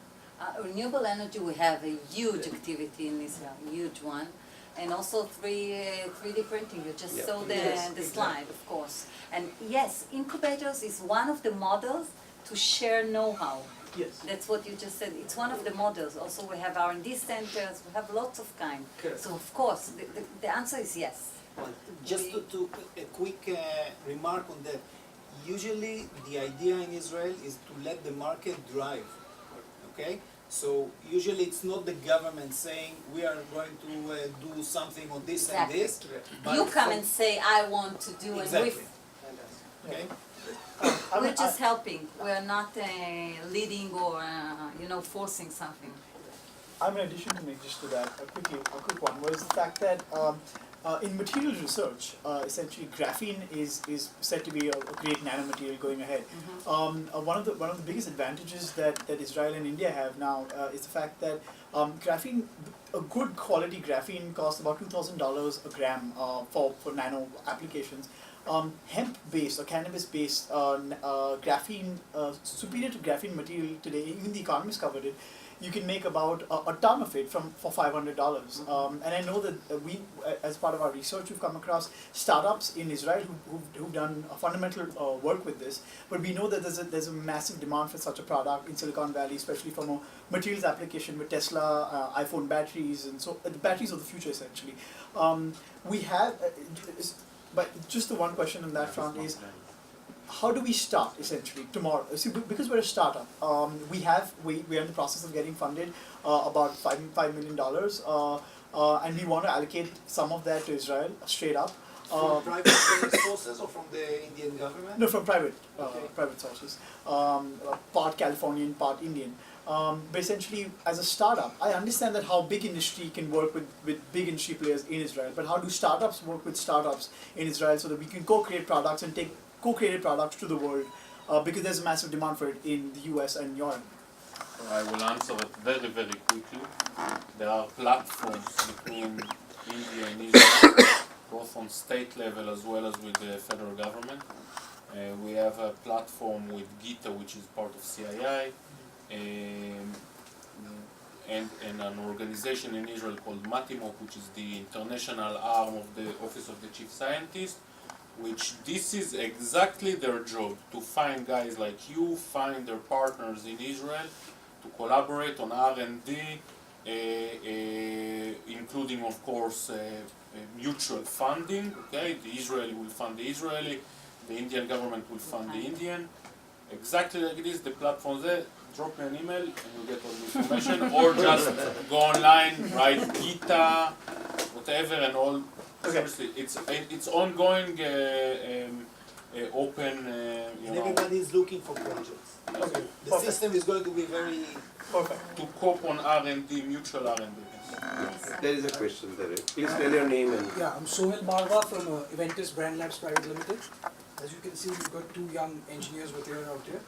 renewable energy, we have a huge activity in Israel, huge one. And also 3D printing, you just saw the slide, of course. And yes, incubators is one of the models to share know-how. Yes. That's what you just said. It's one of the models. Also, we have R&D centers. We have lots of kind. Correct. So, of course, the answer is yes. Just to a quick remark on that. Usually, the idea in Israel is to let the market drive. Okay. So usually it's not the government saying we are going to do something on this and this. But You come and say, I want to do, exactly. and Okay. we're just helping. We're not leading or forcing something. I'm in addition to make just to that a quick one was the fact that in materials research, essentially graphene is said to be a great nanomaterial going ahead. One of the biggest advantages that Israel and India have now is the fact that graphene, a good quality graphene costs about $2,000 a gram for nano applications. Hemp-based or cannabis-based graphene, superior to graphene material today, even The Economist covered it, you can make about a ton of it for $500. And I know that we, as part of our research, we've come across startups in Israel who've done fundamental work with this. But we know that there's a massive demand for such a product in Silicon Valley, especially from a materials application with Tesla, iPhone batteries, and so the batteries of the future essentially. We have, but just the one question on that front is, how do we start essentially tomorrow? See, because we're a startup, we are in the process of getting funded about $5 million, and we want to allocate some of that to Israel straight up. From private sources or from the Indian government? No, from private sources, part Californian, part Indian. But essentially, as a startup, I understand that how big industry can work with big industry players in Israel, but how do startups work with startups in Israel so that we can co-create products and take co-created products to the world, because there's a massive demand for it in the US and Europe? I will answer it very, very quickly. There are platforms between India and Israel, both on state level as well as with the federal government. We have a platform with Gita, which is part of CII, and an organization in Israel called Matimok, which is the international arm of the Office of the Chief Scientist, which this is exactly their job, to find guys like you, find their partners in Israel, to collaborate on R&D, including of course mutual funding. Okay, the Israeli will fund the Israeli, the Indian government will fund the Indian. Exactly like this, the platforms there, drop me an email and you'll get all the information, or just go online, write Gita, whatever, and all. Seriously, it's ongoing, open. And everybody is looking for projects. Okay. The system is going to be very perfect to cope on R&D, mutual R&D. There is a question there. Please tell your name and. Yeah, I'm Sohel Marwa from Eventus Brand Labs Private Limited. As you can see, we've got two young engineers with here out here.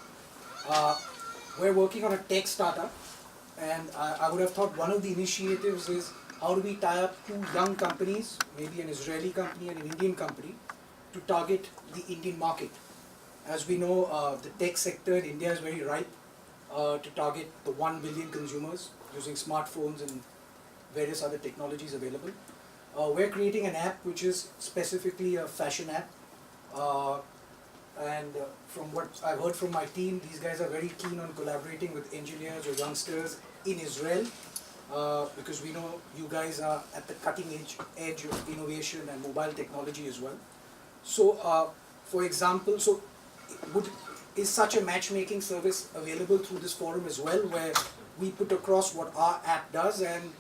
We're working on a tech startup, and I would have thought one of the initiatives is how do we tie up two young companies, maybe an Israeli company and an Indian company, to target the Indian market. As we know, the tech sector in India is very ripe to target the 1 billion consumers using smartphones and various other technologies available. We're creating an app which is specifically a fashion app. And from what I've heard from my team, these guys are very keen on collaborating with engineers or youngsters in Israel, because we know you guys are at the cutting edge of innovation and mobile technology as well. So, for example, is such a matchmaking service available through this forum as well, where we put across what our app does, and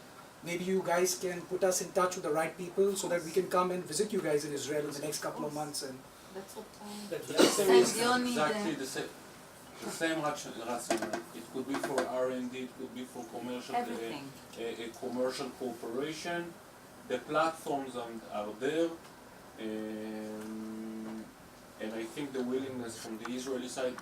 maybe you guys can put us in touch with the right people so that we can come and visit you guys in Israel in the next couple of months. And that's what Exactly the same rationale. It could be for R&D, it could be for commercial, commercial cooperation. The platforms are there, and I think the willingness from the Israeli side,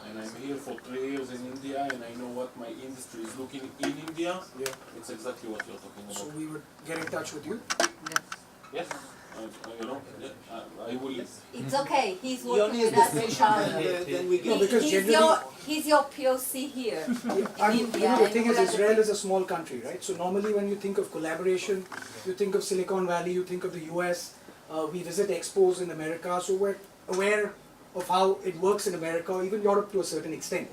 and I'm here for 3 years in India, and I know what my industry is looking in India. Yeah. It's exactly what you're talking about. So we would get in touch with you? Yes. I will. It's okay. He's working with us in he's your POC here in India. The thing is, Israel is a small country, right? So normally when you think of collaboration, you think of Silicon Valley, you think of the US. We visit expos in America, so we're aware of how it works in America, or even Europe to a certain extent.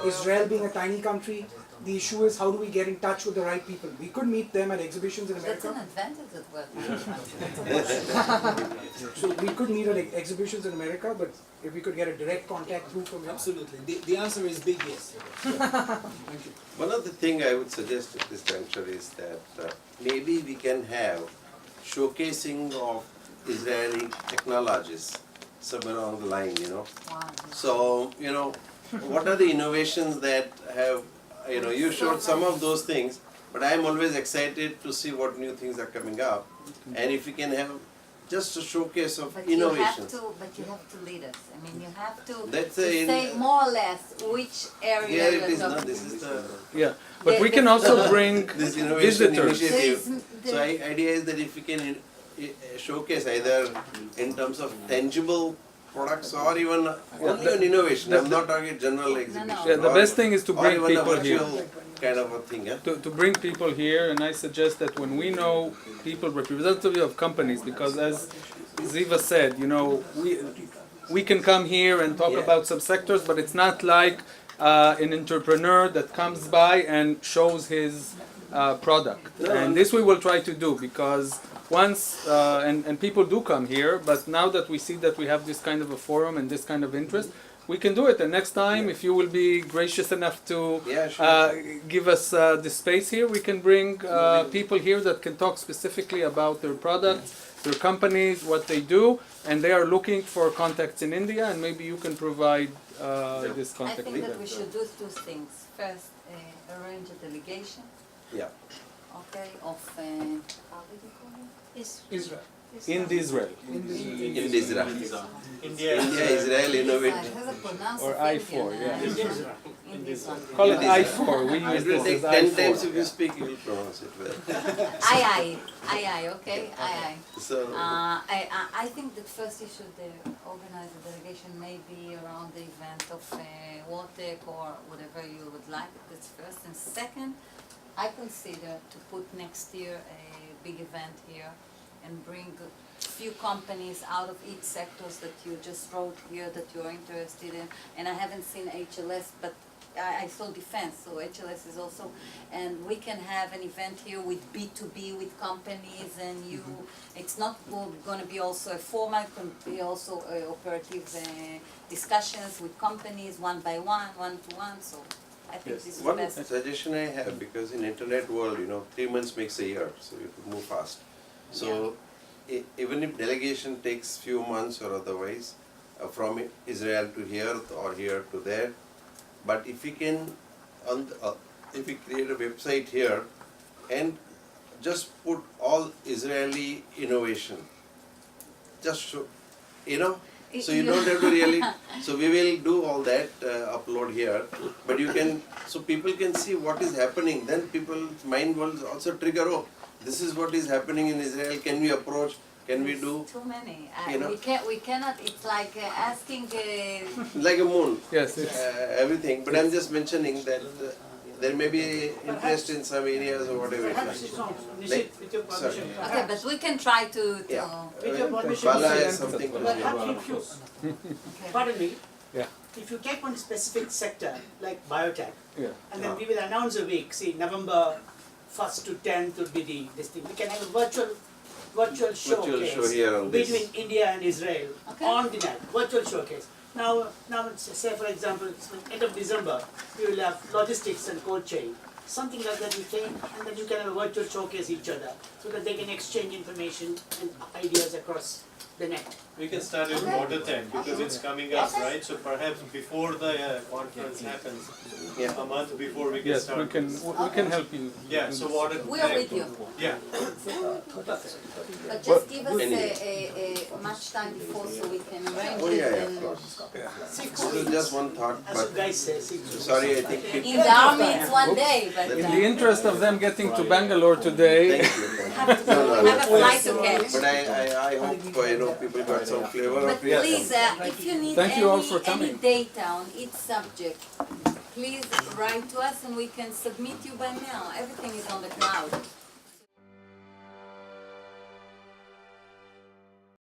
Israel being a tiny country, the issue is how do we get in touch with the right people? We could meet them at exhibitions in America. That's an advantage that we're So we could meet at exhibitions in America, but if we could get a direct contact through from you. Absolutely. The answer is big yes. Thank you. One of the things I would suggest at this juncture is that maybe we can have showcasing of Israeli technologies somewhere along the line, you know. Wow. So, you know, what are the innovations that have, you know, you showed some of those things, but I am always excited to see what new things are coming up. And if we can have just a showcase of innovations. But you have to lead us. I mean, you have to That's say more or less which area here it you're is, no? talking This is the but we can also bring this innovation visitors. initiative. So idea is that if we can showcase either in terms of tangible products or even only on innovation. I'm not talking general exhibition. Yeah, the best thing is to bring or even people a here. virtual kind of a thing. Yeah? To bring people here, and I suggest that when we know people, representatives of companies, because as Ziva said, you know, we can come here and talk about subsectors, but it's not like an entrepreneur that comes by and shows his product. And this we will try to do, because once, and people do come here, but now that we see that we have this kind of a forum and this kind of interest, we can do it. And next time, if you will be gracious enough to give us the space here, we can bring people here that can talk specifically about their products, their companies, what they do, and they are looking for contacts in India, and maybe you can provide this contact. I think that we should do two things. First, arrange a delegation. Yeah. Okay, of how did you call it? Israel. In Israel. In Israel. India, Israel, innovate. Or I4, yeah. In this one. Call it I4. We use It will this take as 10 I4. times if you speak, you will pronounce it well. Aye, okay, aye. So, I think that first you should organize a delegation maybe around the event of WATEC or whatever you would like. That's first. And second, I consider to put next year a big event here and bring a few companies out of each sectors that you just wrote here that you're interested in. And I haven't seen HLS, but I saw defense, so HLS is also, and we can have an event here with B2B, with companies, and you, it's not going to be also a formal, it can be also operative discussions with companies, one by one, one-to-one, so I think this is the one best. suggestion I have, because in internet world, 3 months makes a year, so you can move fast. So even if delegation takes few months or otherwise, from Israel to here or here to there, but if we can, if we create a website here and just put all Israeli innovation, just show, so you don't have to really, so we will do all that, upload here, but you can, so people can see what is happening, then people's mind will also trigger, oh, this is what is happening in Israel, can we approach, can we do? Too many. We cannot, it's like asking... like a moon, yes, everything, but I'm just mentioning that there may be interest in some areas or whatever. Sorry. Okay, but we can try to... With your permission, Bala has something to say. Pardon me. Yeah. If you take one specific sector, like biotech, Yeah. and then we will announce a week, see, November 1st to 10th would be this thing. We can have a virtual showcase show here on this. between India and Israel on the net, virtual showcase. Now, say for example, it's the end of December, we will have logistics and cold chain. Something like that we take, and then you can have a virtual showcase each other, so that they can exchange information and ideas across the net. we can start with water tank because it's coming up, right? So perhaps before the conference happens, a month before we can Yes, start. we can help you. Yeah, so water We tank. are with you. Yeah. But just give us a much time before so we can arrange Oh it yeah, and... of course. This is just one thought, As you but guys say, sorry, I think people... In the army it's one day, but... In the interest of them getting to Bangalore today, have a flight to catch. But I hope people got some flavor But of it. please, if you need Thank you all for any coming. data on each subject, please write to us and we can submit you by mail. Everything is on the cloud.